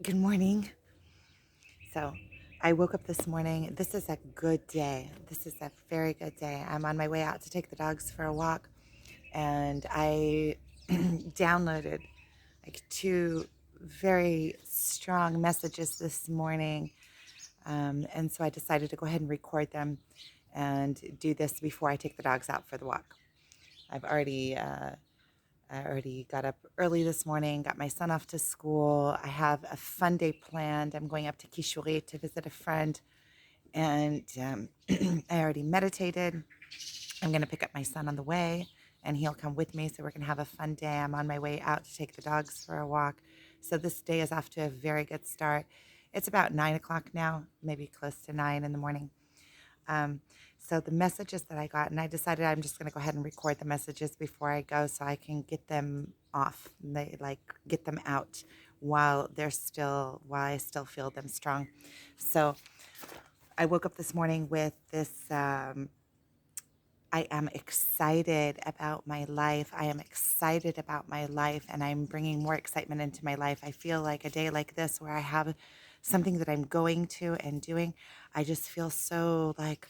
Good morning. So I woke up this morning. This is a good day. This is a very good day. I'm on my way out to take the dogs for a walk, and I downloaded like two very strong messages this morning. And so I decided to go ahead and record them and do this before I take the dogs out for the walk. I've already I already got up early this morning, got my son off to school. I have a fun day planned. I'm going up to Kishore to visit a friend, and I already meditated. I'm going to pick up my son on the way, and he'll come with me. So we're going to have a fun day. I'm on my way out to take the dogs for a walk. So this day is off to a very good start. It's about 9 o'clock now, maybe close to 9 in the morning. Um, so the messages that I got, and I decided I'm just going to go ahead and record the messages before I go so I can get them off, get them out while I still feel them strong. So I woke up this morning with this. I am excited about my life. I am excited about my life, and I'm bringing more excitement into my life. I feel like a day like this where I have something that I'm going to and doing, I just feel so like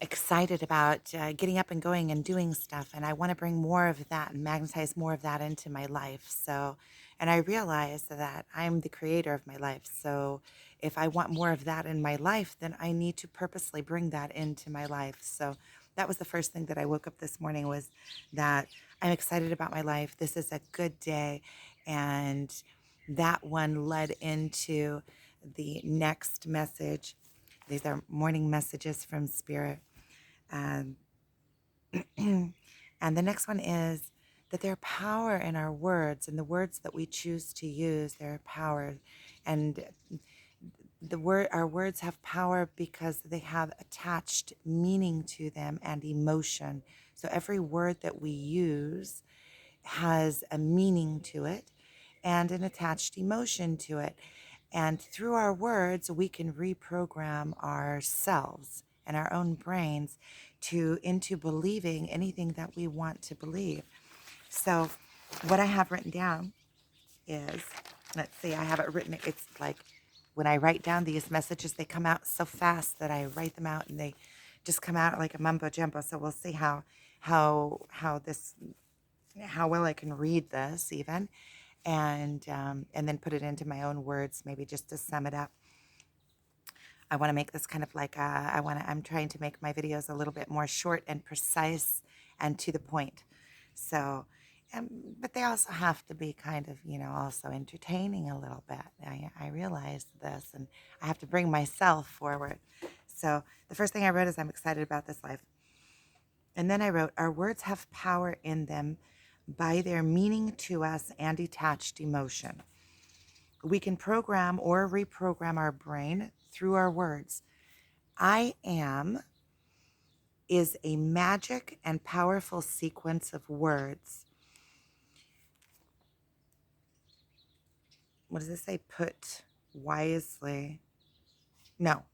excited about getting up and going and doing stuff. And I want to bring more of that and magnetize more of that into my life. So, and I realize that I'm the creator of my life. So if I want more of that in my life, then I need to purposely bring that into my life. So that was the first thing that I woke up this morning, was that I'm excited about my life. This is a good day. And that one led into the next message. These are morning messages from Spirit. Um, and the next one is that there's power in our words, and the words that we choose to use, their power. And our words have power because they have attached meaning to them and emotion. So every word that we use has a meaning to it and an attached emotion to it. And through our words, we can reprogram ourselves and our own brains into believing anything that we want to believe. So what I have written down is, let's see, I have it written. It's like when I write down these messages, they come out so fast that I write them out and they just come out like a mumbo jumbo. So we'll see how this how well I can read this even, and then put it into my own words, maybe just to sum it up. I want to make this kind of like I'm trying to make my videos a little bit more short and precise and to the point. So, but they also have to be kind of, also entertaining a little bit. I realize this, and I have to bring myself forward. So the first thing I wrote is I'm excited about this life. And then I wrote, our words have power in them by their meaning to us and detached emotion. We can program or reprogram our brain through our words. I am is a magic and powerful sequence of words. What does it say? Put wisely. No.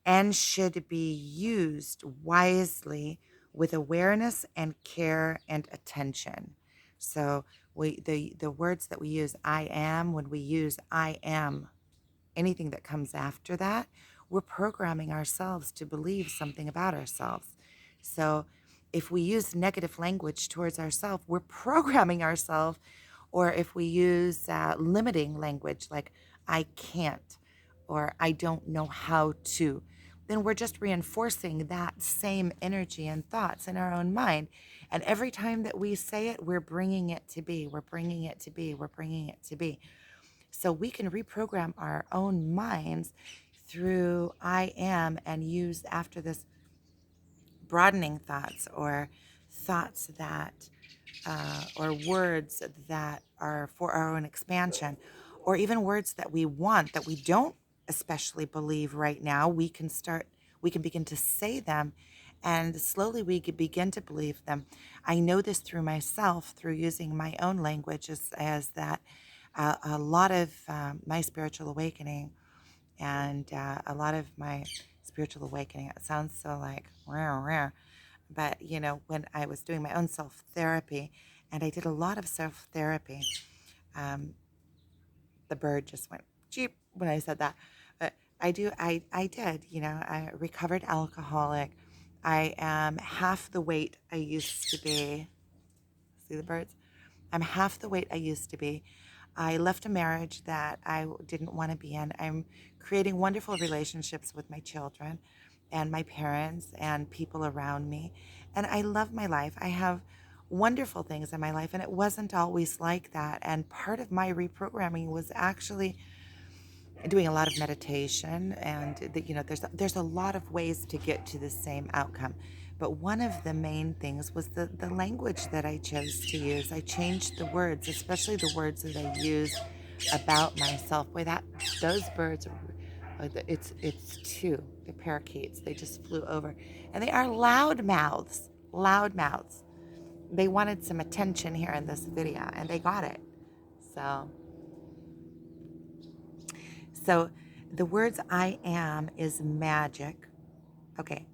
And should be used wisely with awareness and care and attention. So the words that we use, I am, when we use I am, anything that comes after that, we're programming ourselves to believe something about ourselves. So if we use negative language towards ourselves, we're programming ourselves. Or if we use limiting language like I can't or I don't know how to, then we're just reinforcing that same energy and thoughts in our own mind. And every time that we say it, we're bringing it to be. We're bringing it to be. We're bringing it to be. So we can reprogram our own minds through I am and use after this broadening thoughts or thoughts that, or words that are for our own expansion, or even words that we want that we don't especially believe right now. We can begin to say them, and slowly we can begin to believe them. I know this through myself, through using my own language, as that a lot of my spiritual awakening and a lot of my spiritual awakening, it sounds so like rare, rare. But, when I was doing my own self therapy, and I did a lot of self therapy, um, The bird just went cheep when I said that. But I did, I'm a recovered alcoholic. I am half the weight I used to be. See the birds? I'm half the weight I used to be. I left a marriage that I didn't want to be in. I'm creating wonderful relationships with my children and my parents and people around me. And I love my life. I have wonderful things in my life, and it wasn't always like that. And part of my reprogramming was actually doing a lot of meditation, and there's a lot of ways to get to the same outcome, but one of the main things was the language that I chose to use. I changed the words, especially the words that I use about myself. Boy, that those birds are it's two, they're parakeets. They just flew over, and they are loud mouths. They wanted some attention here in this video, and they got it. So the words I am is magic. Okay.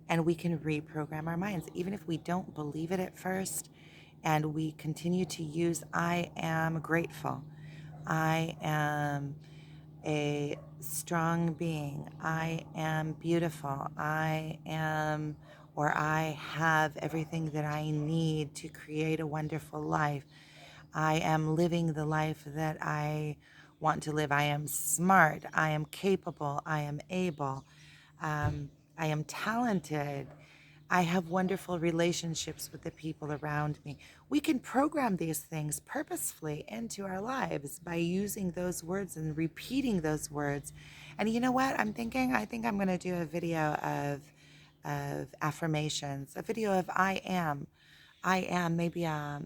And we can reprogram our minds, even if we don't believe it at first, and we continue to use I am grateful. I am a strong being. I am beautiful. I have everything that I need to create a wonderful life. I am living the life that I want to live. I am smart. I am capable. I am able. I am talented. I have wonderful relationships with the people around me. We can program these things purposefully into our lives by using those words and repeating those words. And you know what? I think I'm going to do a video of affirmations, a video of I am. I am, maybe a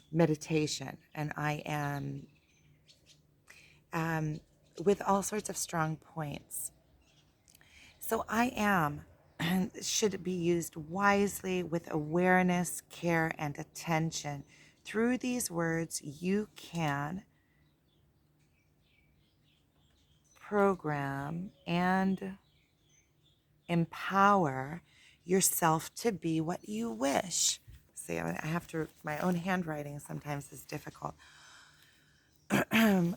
meditation, and I am with all sorts of strong points. So I am should be used wisely with awareness, care, and attention. Through these words, you can program and empower yourself to be what you wish. See, I have to, my own handwriting sometimes is difficult.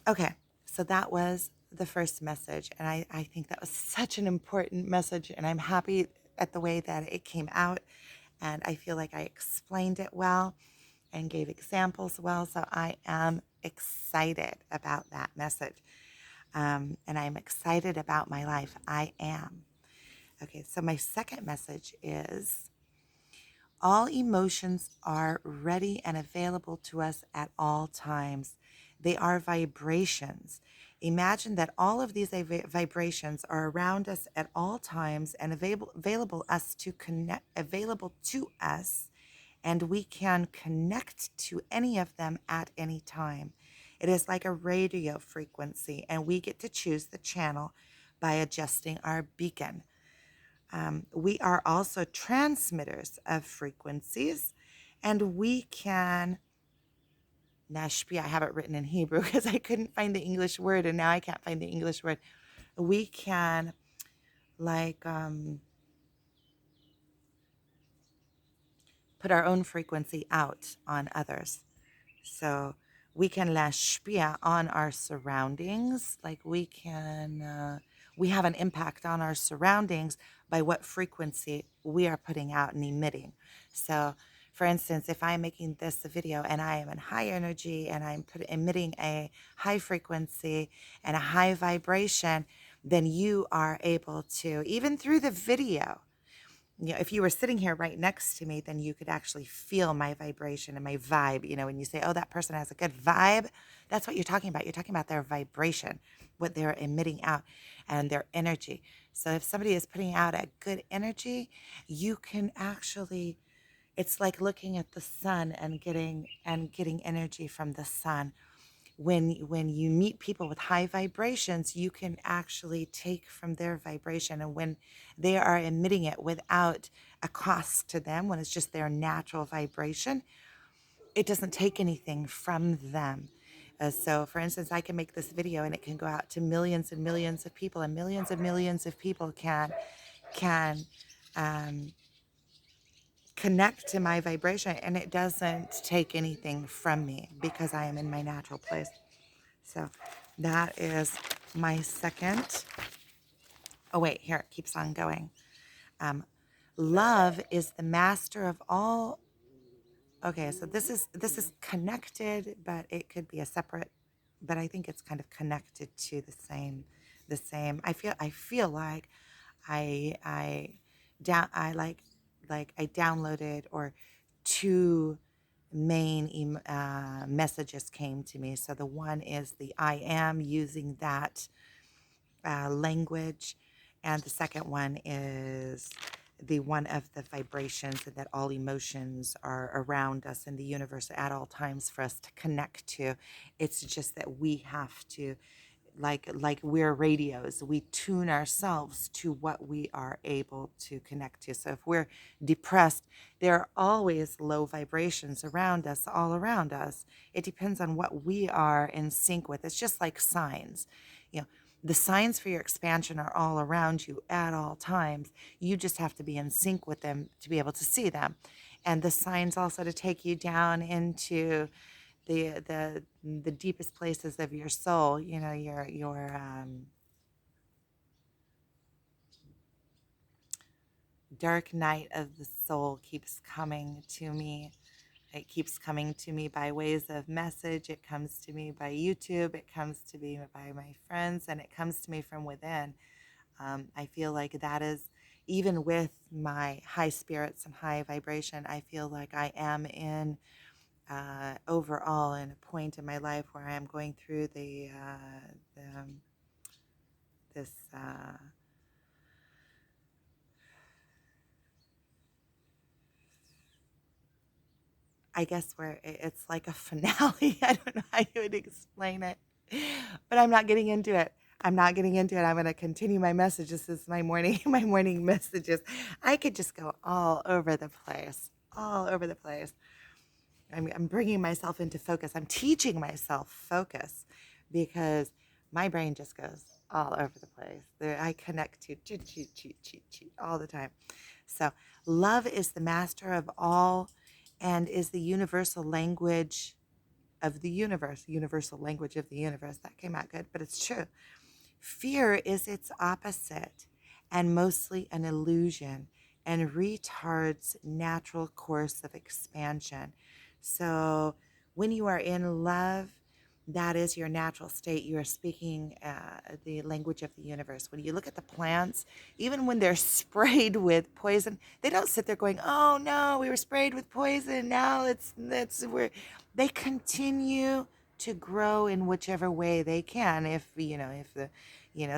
Okay, so that was the first message, and I think that was such an important message, and I'm happy at the way that it came out, and I feel like I explained it well and gave examples well, so I am excited about that message, and I'm excited about my life. I am. Okay, so my second message is all emotions are ready and available to us at all times. They are vibrations. Imagine that all of these vibrations are around us at all times and available to us, and we can connect to any of them at any time. It is like a radio frequency, and we get to choose the channel by adjusting our beacon. We are also transmitters of frequencies, and we can, nashpi, I have it written in Hebrew because I couldn't find the English word, and now I can't find the English word. We can, like, put our own frequency out on others. So we can lashpia on our surroundings, like we have an impact on our surroundings by what frequency we are putting out and emitting. So for instance, if I'm making this video and I am in high energy and I'm emitting a high frequency and a high vibration, then you are able to, even through the video, if you were sitting here right next to me, then you could actually feel my vibration and my vibe. When you say, oh, that person has a good vibe, that's what you're talking about. You're talking about their vibration, what they're emitting out, and their energy. So if somebody is putting out a good energy, you can actually, it's like looking at the sun and getting energy from the sun. When you meet people with high vibrations, you can actually take from their vibration, and when they are emitting it without a cost to them, when it's just their natural vibration, it doesn't take anything from them. So for instance, I can make this video and it can go out to millions and millions of people, and millions of people can connect to my vibration, and it doesn't take anything from me because I am in my natural place. So that is my second. Oh, wait, here it keeps on going. Um, Love is the master of all. Okay, so this is connected, but it could be a separate, but I think it's kind of connected to the same. I feel like I down I like I downloaded, or two main messages came to me. So the one is the I am, using that language. And the second one is the one of the vibrations, and that all emotions are around us in the universe at all times for us to connect to. It's just that we have to, like we're radios, we tune ourselves to what we are able to connect to. So if we're depressed, there are always low vibrations around us, all around us. It depends on what we are in sync with. It's just like signs. You know, the signs for your expansion are all around you at all times. You just have to be in sync with them to be able to see them. And the signs also to take you down into the deepest places of your soul. Your dark night of the soul keeps coming to me. It keeps coming to me by ways of message. It comes to me by YouTube. It comes to me by my friends, and it comes to me from within. I feel like that is, even with my high spirits and high vibration, I feel like I am in overall in a point in my life where I am going through this I guess where it's like a finale. I don't know how you would explain it, but I'm not getting into it. I'm not getting into it. I'm going to continue my messages. This is my morning, my morning messages. I could just go all over the place, all over the place. I'm bringing myself into focus. I'm teaching myself focus because my brain just goes all over the place. I connect to cheat, cheat, cheat, cheat, cheat all the time. So, love is the master of all and is the universal language of the universe, universal language of the universe. That came out good, but it's true. Fear is its opposite and mostly an illusion and retards natural course of expansion. So when you are in love, that is your natural state. You are speaking the language of the universe. When you look at the plants, even when they're sprayed with poison, they don't sit there going, "Oh no, we were sprayed with poison. Now they continue to grow in whichever way they can.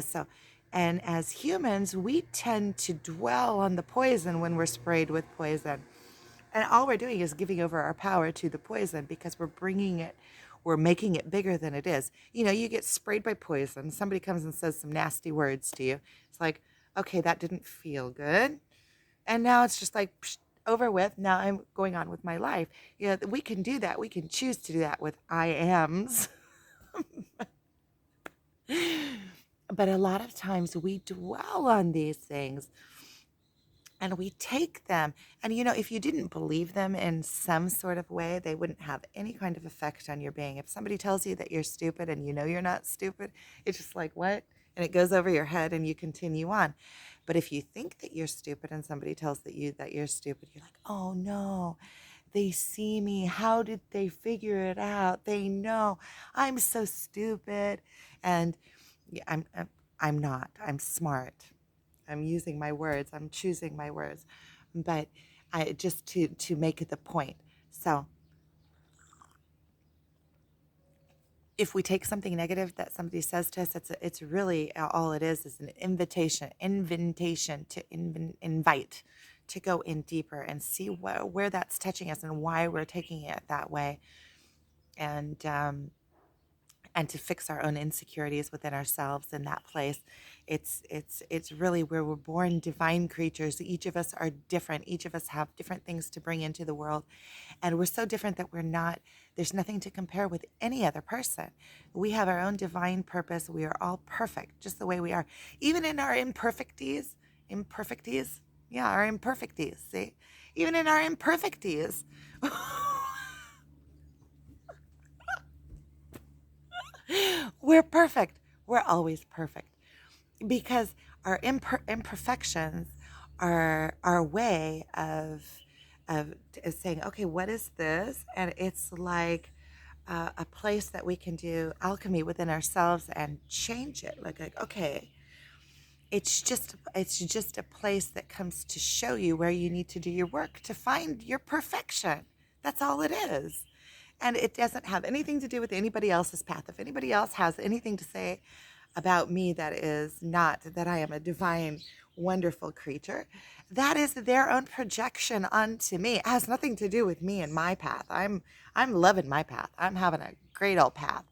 So, and as humans, we tend to dwell on the poison when we're sprayed with poison. And all we're doing is giving over our power to the poison because we're making it bigger than it is. You get sprayed by poison. Somebody comes and says some nasty words to you. It's like, okay, that didn't feel good. And now it's just like, psh, over with. Now I'm going on with my life. We can do that. We can choose to do that with I ams. But a lot of times we dwell on these things and we take them. And if you didn't believe them in some sort of way, they wouldn't have any kind of effect on your being. If somebody tells you that you're stupid and you know you're not stupid, it's just like, what? And it goes over your head and you continue on. But if you think that you're stupid and somebody tells you that you're stupid, you're like, oh no, they see me. How did they figure it out? They know I'm so stupid. And yeah, I'm not. I'm smart. I'm using my words. I'm choosing my words. But I just to make the point. So if we take something negative that somebody says to us, it's really all it is an invitation to invite, to go in deeper and see where that's touching us and why we're taking it that way. And to fix our own insecurities within ourselves in that place. It's really where we're born divine creatures. Each of us are different. Each of us have different things to bring into the world. And we're so different that there's nothing to compare with any other person. We have our own divine purpose. We are all perfect, just the way we are. Even in our imperfecties, yeah, our imperfecties, see? even in our imperfecties. We're perfect. We're always perfect because our imperfections are our way of saying, okay, what is this? And it's like a place that we can do alchemy within ourselves and change it. Like, okay, it's just a place that comes to show you where you need to do your work to find your perfection. That's all it is. And it doesn't have anything to do with anybody else's path. If anybody else has anything to say about me that is not that I am a divine, wonderful creature, that is their own projection onto me. It has nothing to do with me and my path. I'm loving my path. I'm having a great old path.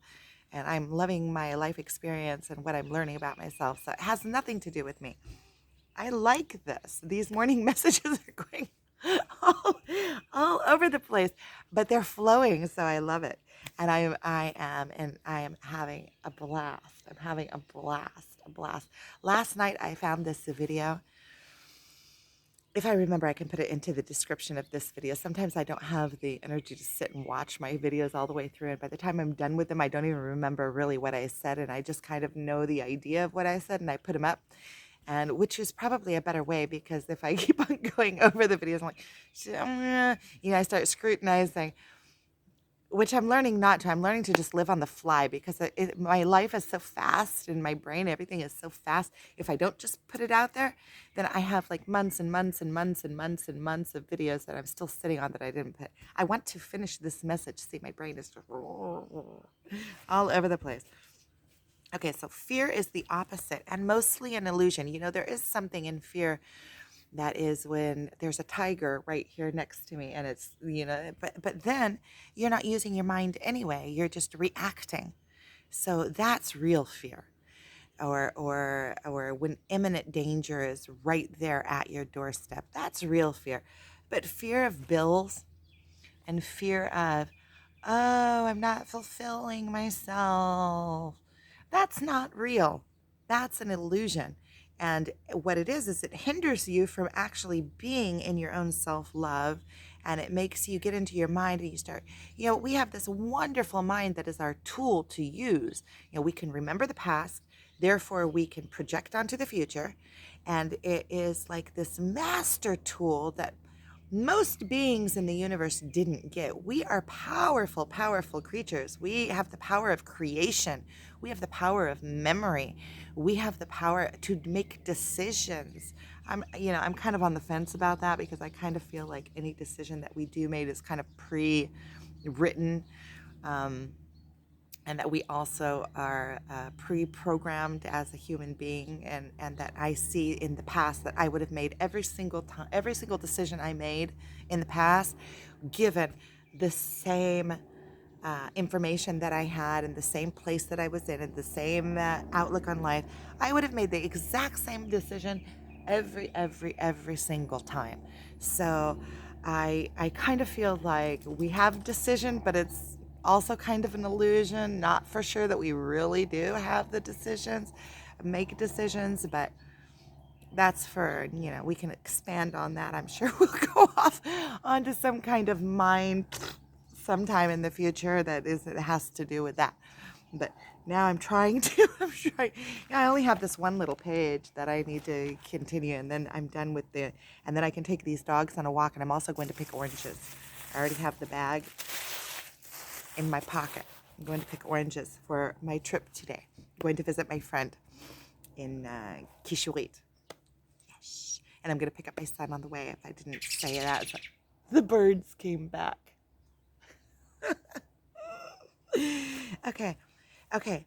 And I'm loving my life experience and what I'm learning about myself. So it has nothing to do with me. I like this. These morning messages are going all, all over the place, but they're flowing, so I love it. And I am having a blast. I'm having a blast, a blast. Last night I found this video. If I remember, I can put it into the description of this video. Sometimes I don't have the energy to sit and watch my videos all the way through. And by the time I'm done with them, I don't even remember really what I said. And I just kind of know the idea of what I said and I put them up. And which is probably a better way because if I keep on going over the videos, I'm like, I start scrutinizing, which I'm learning not to. I'm learning to just live on the fly because my life is so fast and my brain, everything is so fast. If I don't just put it out there, then I have like months and months and months and months and months of videos that I'm still sitting on that I didn't put. I want to finish this message. See, my brain is just all over the place. Okay, so fear is the opposite and mostly an illusion. There is something in fear that is when there's a tiger right here next to me and it's, but then you're not using your mind anyway. You're just reacting. So that's real fear. Or when imminent danger is right there at your doorstep. That's real fear. But fear of bills and fear of, oh, I'm not fulfilling myself. That's not real. That's an illusion. And what it is it hinders you from actually being in your own self love. And it makes you get into your mind and you start, we have this wonderful mind that is our tool to use. We can remember the past, therefore we can project onto the future. And it is like this master tool that most beings in the universe didn't get. We are powerful, powerful creatures. We have the power of creation. We have the power of memory. We have the power to make decisions. I'm kind of on the fence about that because I kind of feel like any decision that we do made is kind of pre-written. And that we also are pre-programmed as a human being, and that I see in the past that I would have made every single time, every single decision I made in the past, given the same information that I had in the same place that I was in and the same outlook on life, I would have made the exact same decision every single time. So I kind of feel like we have decision, but it's also kind of an illusion, not for sure that we really do have the decisions, make decisions, but that's for, we can expand on that. I'm sure we'll go off onto some kind of mind sometime in the future that it has to do with that. But now I'm trying to, I only have this one little page that I need to continue and then I'm done with and then I can take these dogs on a walk and I'm also going to pick oranges. I already have the bag in my pocket. I'm going to pick oranges for my trip today. I'm going to visit my friend in Kishuit. Yes. And I'm going to pick up my son on the way if I didn't say that. So the birds came back. Okay.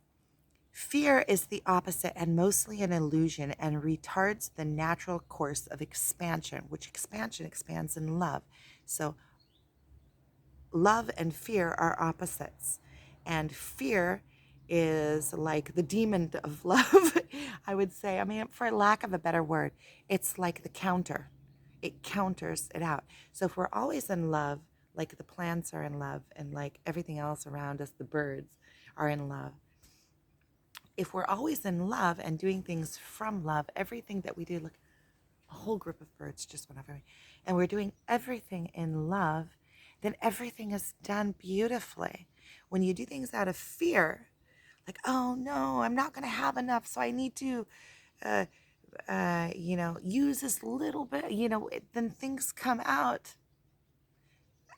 Fear is the opposite and mostly an illusion and retards the natural course of expansion, which expansion expands in love. So love and fear are opposites. And fear is like the demon of love, I would say. For lack of a better word, it's like the counter. It counters it out. So if we're always in love, like the plants are in love and like everything else around us, the birds are in love. If we're always in love and doing things from love, everything that we do, look, a whole group of birds just went over me, and we're doing everything in love, then everything is done beautifully. When you do things out of fear, like, oh no, I'm not going to have enough, so I need to, uh, use this little bit, then things come out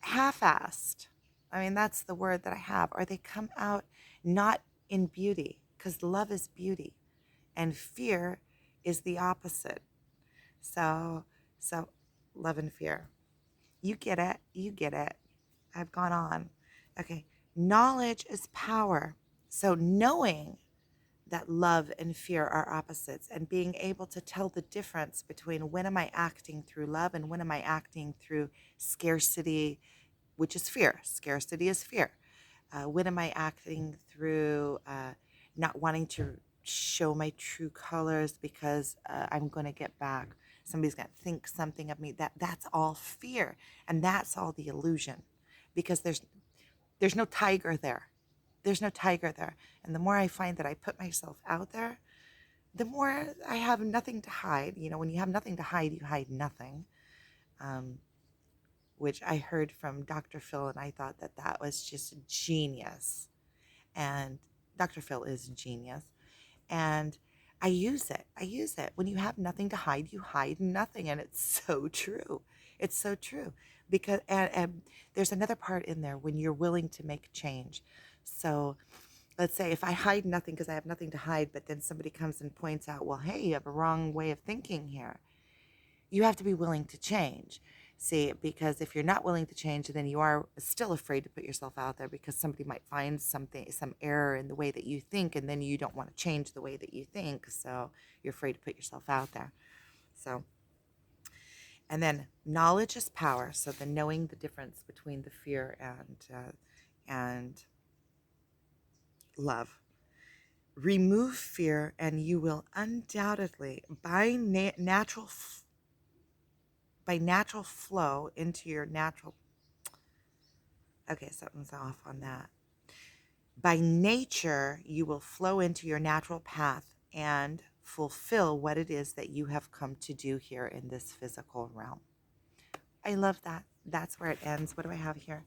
half-assed. I mean, that's the word that I have. Or they come out not in beauty, because love is beauty and fear is the opposite. So, so love and fear. You get it. You get it. I've gone on. Okay. Knowledge is power. So knowing that love and fear are opposites and being able to tell the difference between when am I acting through love and when am I acting through scarcity, which is fear. Scarcity is fear. When am I acting through not wanting to show my true colors because I'm going to get back? Somebody's going to think something of me. That's all fear, and that's all the illusion, because there's no tiger there. There's no tiger there. And the more I find that I put myself out there, the more I have nothing to hide. When you have nothing to hide, you hide nothing. Um, which I heard from Dr. Phil, and I thought that that was just genius. And Dr. Phil is genius. And I use it. I use it. When you have nothing to hide, you hide nothing. And it's so true. It's so true. Because, and there's another part in there when you're willing to make change. So let's say if I hide nothing because I have nothing to hide, but then somebody comes and points out, well, hey, you have a wrong way of thinking here. You have to be willing to change. See, because if you're not willing to change, then you are still afraid to put yourself out there, because somebody might find something, some error in the way that you think, and then you don't want to change the way that you think. So you're afraid to put yourself out there. So, and then knowledge is power. So the knowing the difference between the fear and love. Remove fear, and you will undoubtedly, by natural flow into your natural. Okay, something's off on that. By nature, you will flow into your natural path and fulfill what it is that you have come to do here in this physical realm. I love that. That's where it ends. What do I have here?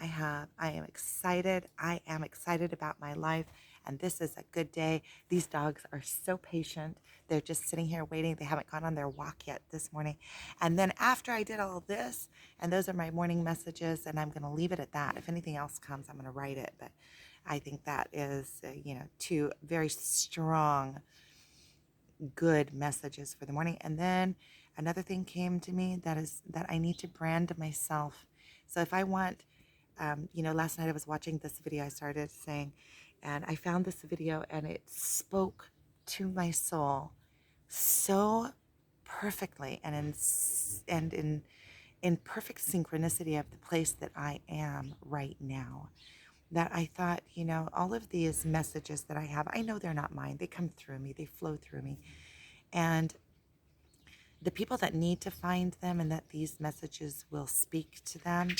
I am excited. I am excited about my life. And this is a good day. These dogs are so patient. They're just sitting here waiting. They haven't gone on their walk yet this morning. And then after I did all this, and those are my morning messages, and I'm going to leave it at that. If anything else comes, I'm going to write it. But I think that is, two very strong, good messages for the morning. And then another thing came to me, that is that I need to brand myself. So if I want, last night I was watching this video I started saying, and I found this video and it spoke to my soul so perfectly and in perfect synchronicity of the place that I am right now, that I thought, all of these messages that I have, I know they're not mine. They come through me. They flow through me. And the people that need to find them, and that these messages will speak to them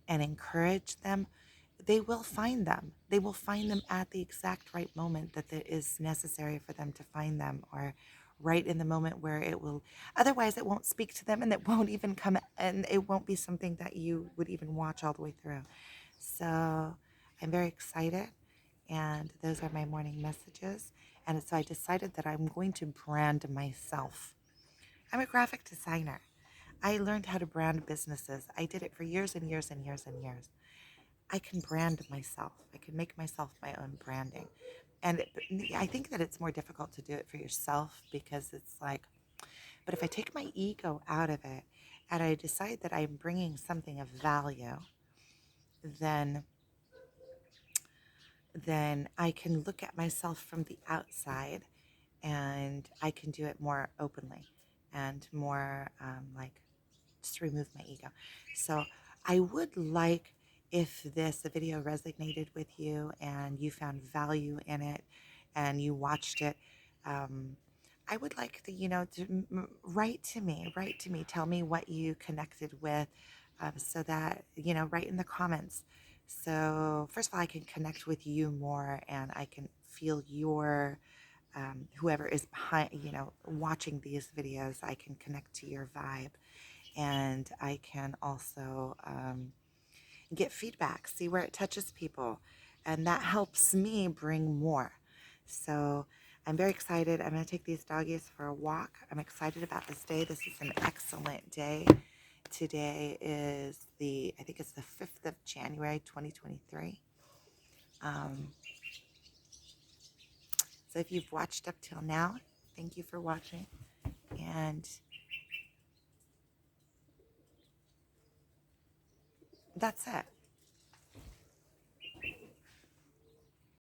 and encourage them, they will find them. They will find them at the exact right moment that it is necessary for them to find them, or right in the moment where it will. Otherwise, it won't speak to them, and it won't even come, and it won't be something that you would even watch all the way through. So I'm very excited, and those are my morning messages. And so I decided that I'm going to brand myself. I'm a graphic designer. I learned how to brand businesses. I did it for years and years and years and years. I can brand myself. I can make myself my own branding. And I think that it's more difficult to do it for yourself, because it's like, but if I take my ego out of it and I decide that I'm bringing something of value, then I can look at myself from the outside, and I can do it more openly and more like just remove my ego. So I would like, if the video resonated with you and you found value in it and you watched it, I would like to, write to me, tell me what you connected with, so that, write in the comments. So first of all, I can connect with you more, and I can feel your whoever is behind, watching these videos, I can connect to your vibe, and I can also get feedback, see where it touches people, and that helps me bring more. So I'm very excited. I'm going to take these doggies for a walk. I'm excited about this day. This is an excellent day. Today is I think it's the 5th of January, 2023. So if you've watched up till now, thank you for watching. And that's it.